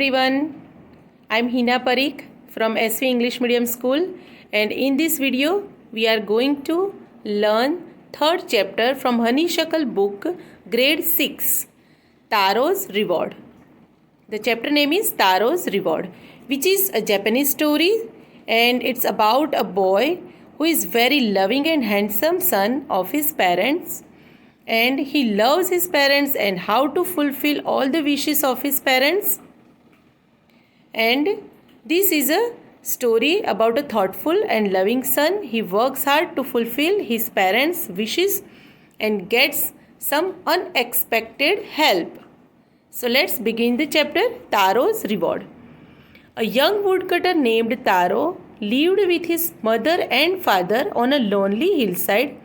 Everyone, I'm Hina Parikh from SV English Medium School, and in this video we are going to learn third chapter from Honeysuckle book grade 6, Taro's Reward. The chapter name is Taro's Reward, which is a Japanese story, and it's about a boy who is very loving and handsome son of his parents, and he loves his parents and how to fulfill all the wishes of his parents. And this is a story about a thoughtful and loving son. He works hard to fulfill his parents' wishes and gets some unexpected help. So let's begin the chapter, Taro's Reward. A young woodcutter named Taro lived with his mother and father on a lonely hillside.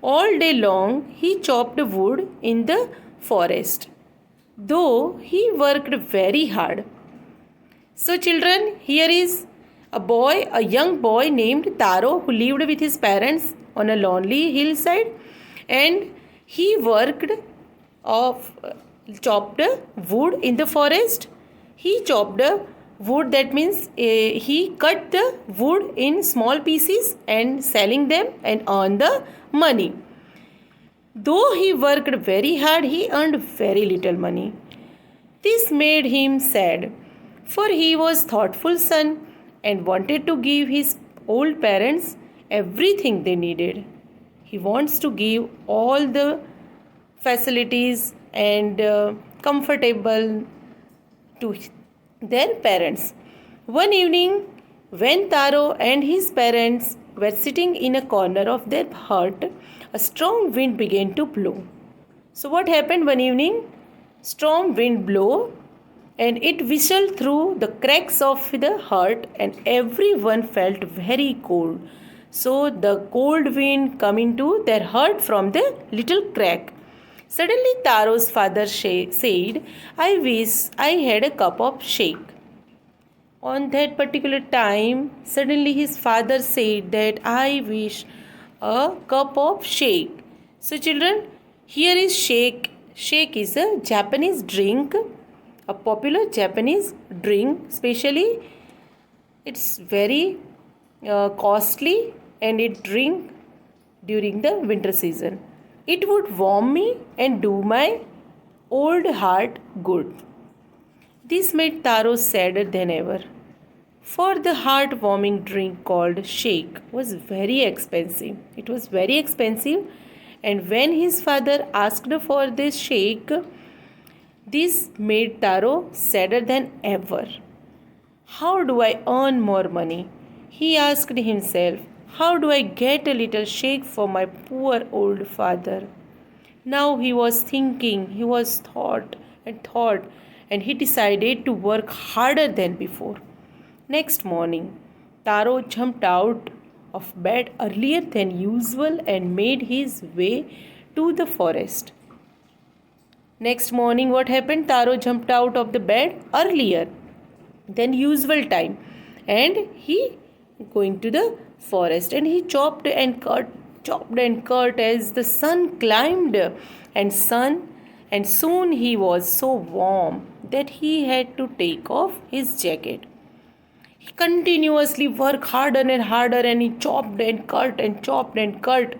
All day long he chopped wood in the forest, though he worked very hard. So children, here is a young boy named Taro who lived with his parents on a lonely hillside, and he chopped wood in the forest. He chopped wood, that means he cut the wood in small pieces and selling them and earn the money. Though he worked very hard, he earned very little money. This made him sad, for he was thoughtful son and wanted to give his old parents everything they needed. He wants to give all the facilities and comfortable to their parents. One evening, when Taro and his parents were sitting in a corner of their hut, a strong wind began to blow. So what happened one evening? Strong wind blew and it whistled through the cracks of the hut, and everyone felt very cold. So the cold wind came into their hut from the little crack. Suddenly Taro's father said, "I wish I had a cup of shake." On that particular time, suddenly his father said that, "I wish a cup of shake." So children, here is shake. Shake is a Japanese drink, a popular Japanese drink. Especially it's very costly, and it drink during the winter season. It would warm me and do my old heart good. This made Taro sadder than ever, for the heart-warming drink called shake was very expensive. It was very expensive, and when his father asked for this shake, this made Taro sadder than ever. How do I earn more money? He asked himself. How do I get a little shake for my poor old father? Now he was thinking, he was thought, and he decided to work harder than before. Next morning, Taro jumped out of bed earlier than usual and made his way to the forest. Next morning, what happened? Taro jumped out of the bed earlier than usual time, and he going to the forest, and he chopped and cut as the sun climbed, and soon he was so warm that he had to take off his jacket. He continuously worked harder and harder, and he chopped and cut and chopped and cut,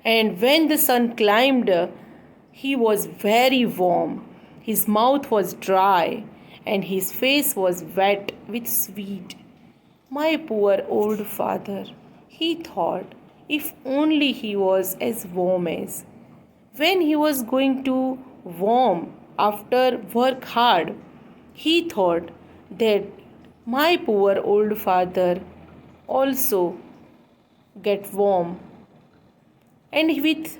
and when the sun climbed, he was very warm. His mouth was dry and his face was wet with sweat. My poor old father, he thought, if only he was as warm as. When he was going to warm after work hard, he thought that my poor old father also get warm. And with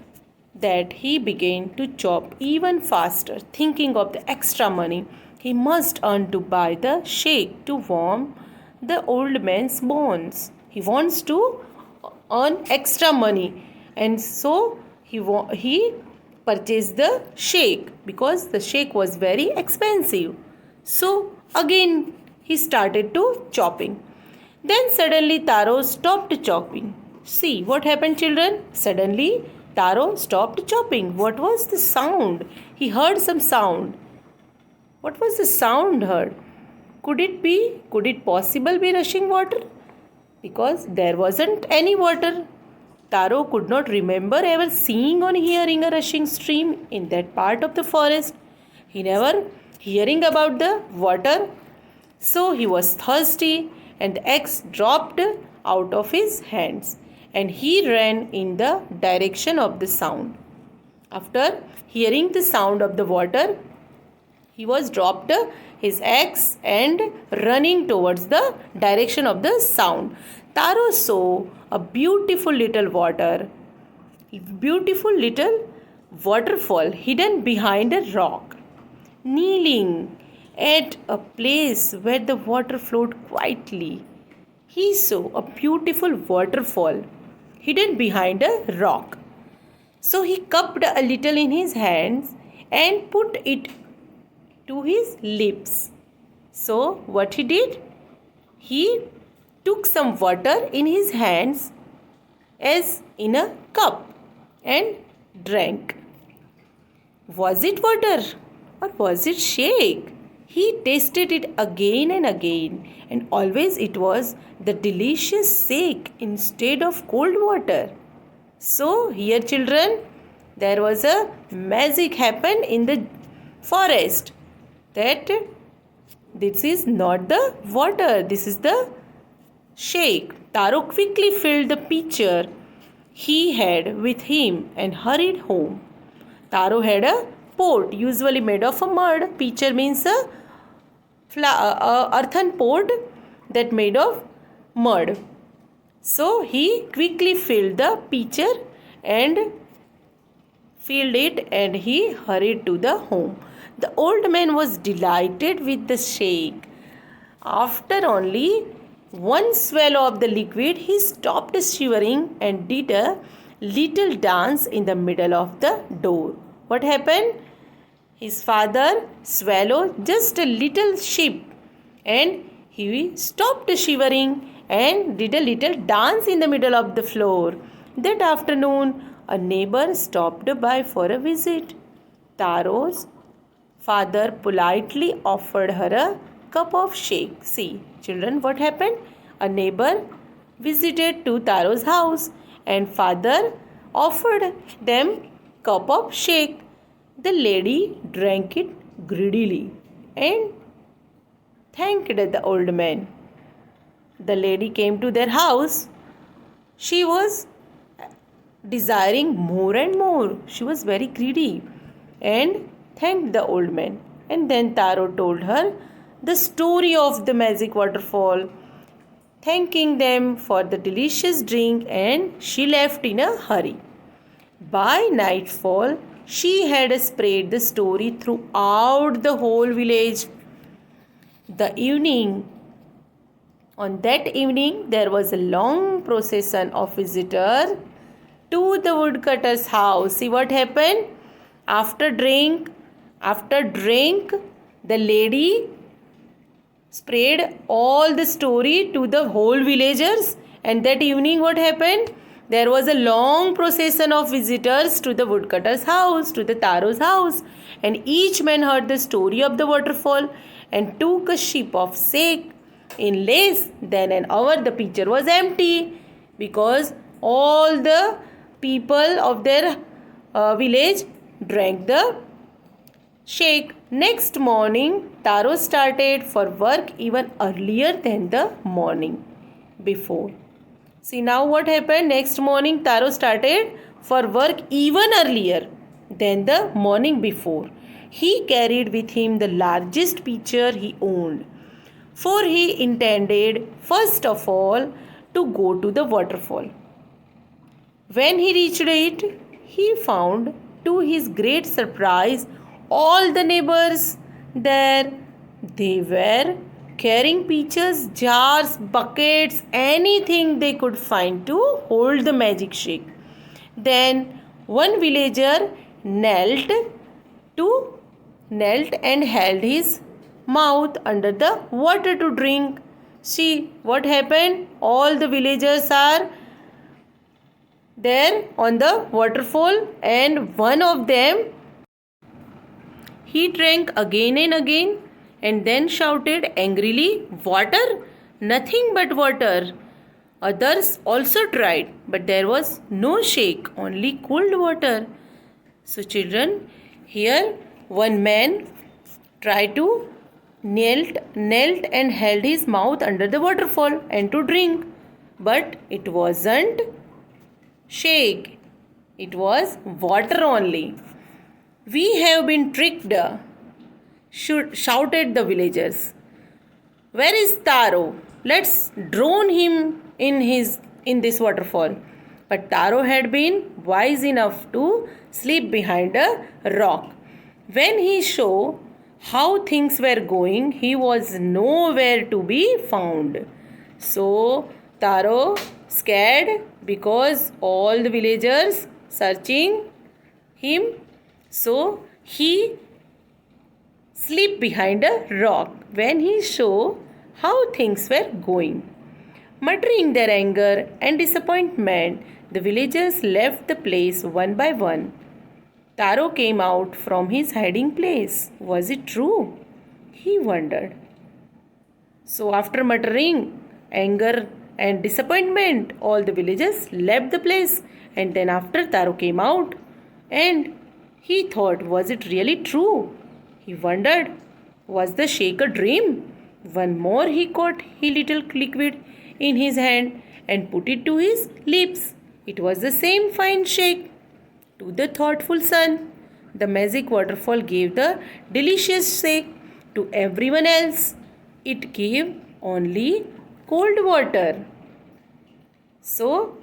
that he began to chop even faster, thinking of the extra money he must earn to buy the shake to warm the old man's bones. He wants to earn extra money, and so he purchased the shake because the shake was very expensive. So again he started to chopping. Then suddenly Taro stopped chopping. See what happened, children? Suddenly Taro stopped chopping. What was the sound? He heard some sound. What was the sound heard? Could it possible be rushing water? Because there wasn't any water. Taro could not remember ever seeing or hearing a rushing stream in that part of the forest. He never hearing about the water. So he was thirsty and the axe dropped out of his hands and he ran in the direction of the sound. After hearing the sound of the water, he was dropped his axe and running towards the direction of the sound. Taro saw a beautiful little waterfall hidden behind a rock. Kneeling at a place where the water flowed quietly, he saw a beautiful waterfall hidden behind a rock. So he cupped a little in his hands and put it to his lips. So what he did? He took some water in his hands as in a cup and drank. Was it water or was it shake? He tasted it again and always it was the delicious shake instead of cold water. So here children, there was a magic happened in the forest, that this is not the water, this is the shake. Taro quickly filled the pitcher he had with him and hurried home. Taro had a pot usually made of a mud. Pitcher means a earthen pot that made of mud. So he quickly filled the pitcher and filled it and he hurried to the home. The old man was delighted with the shake. After only one swallow of the liquid, he stopped shivering and did a little dance in the middle of the door. What happened? His father swallowed just a little sip and he stopped shivering and did a little dance in the middle of the floor. That afternoon, a neighbor stopped by for a visit. Taro's father politely offered her a cup of shake. See, children, what happened? A neighbor visited to Taro's house and father offered them cup of shake. The lady drank it greedily and thanked the old man. The lady came to their house. She was desiring more and more. She was very greedy and thanked the old man. And then Taro told her the story of the magic waterfall, thanking them for the delicious drink, and she left in a hurry. By nightfall, she had spread the story throughout the whole village. On that evening, there was a long procession of visitors to the woodcutter's house. See what happened? After drink, the lady spread all the story to the whole villagers. And that evening, what happened? There was a long procession of visitors to the woodcutter's house, to the Taro's house. And each man heard the story of the waterfall and took a sip of shake. In less than an hour, the pitcher was empty because all the people of their village drank the shake. Next morning, Taro started for work even earlier than the morning before. See now what happened? Next morning, Taro started for work even earlier than the morning before. He carried with him the largest pitcher he owned, for he intended first of all to go to the waterfall. When he reached it, he found to his great surprise all the neighbors there. They were carrying pitchers, jars, buckets, anything they could find to hold the magic shake. Then one villager knelt and held his mouth under the water to drink. See what happened? All the villagers are there on the waterfall, and one of them, he drank again and again and then shouted angrily, "Water? Nothing but water." Others also tried, but there was no shake, only cold water. So, children, here one man tried to knelt and held his mouth under the waterfall and to drink, but it wasn't shake, it was water only. "We have been tricked," shouted the villagers. "Where is Taro? Let's drown him in this waterfall." But Taro had been wise enough to sleep behind a rock. When he saw how things were going, he was nowhere to be found. So Taro scared because all the villagers searching him. So he sleep behind a rock when he saw how things were going. Muttering their anger and disappointment, the villagers left the place one by one. Taro came out from his hiding place. Was it true? He wondered. So, after muttering anger and disappointment, all the villagers left the place. And then, after Taro came out, and he thought, was it really true? He wondered, was the shake a dream? One more he caught a little liquid in his hand and put it to his lips. It was the same fine shake. To the thoughtful son, the magic waterfall gave the delicious shake. To everyone else, it gave only cold water. So,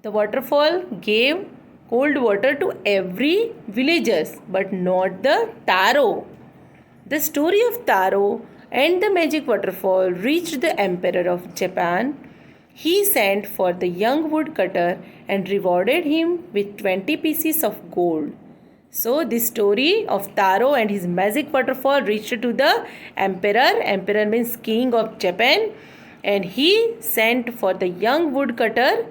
the waterfall gave cold water to every villagers, but not the Taro. The story of Taro and the magic waterfall reached the Emperor of Japan. He sent for the young woodcutter and rewarded him with 20 pieces of gold. So, this story of Taro and his magic waterfall reached to the Emperor. Emperor means King of Japan. And he sent for the young woodcutter.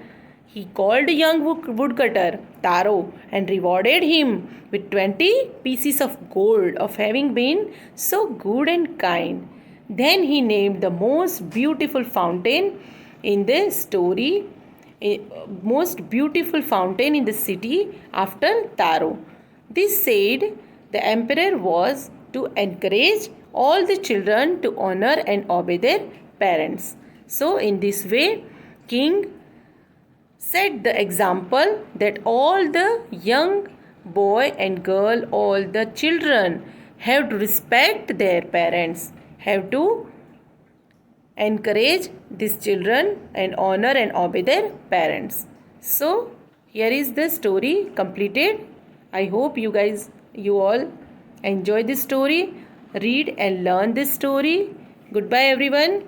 He called young woodcutter Taro and rewarded him with 20 pieces of gold of having been so good and kind. Then he named the most beautiful fountain in the story, most beautiful fountain in the city after Taro. This said the emperor was to encourage all the children to honor and obey their parents. So in this way, king set the example that all the young boy and girl, all the children have to respect their parents, have to encourage these children and honor and obey their parents. So here is the story completed. I hope you all enjoy this story. Read and learn this story. Goodbye everyone.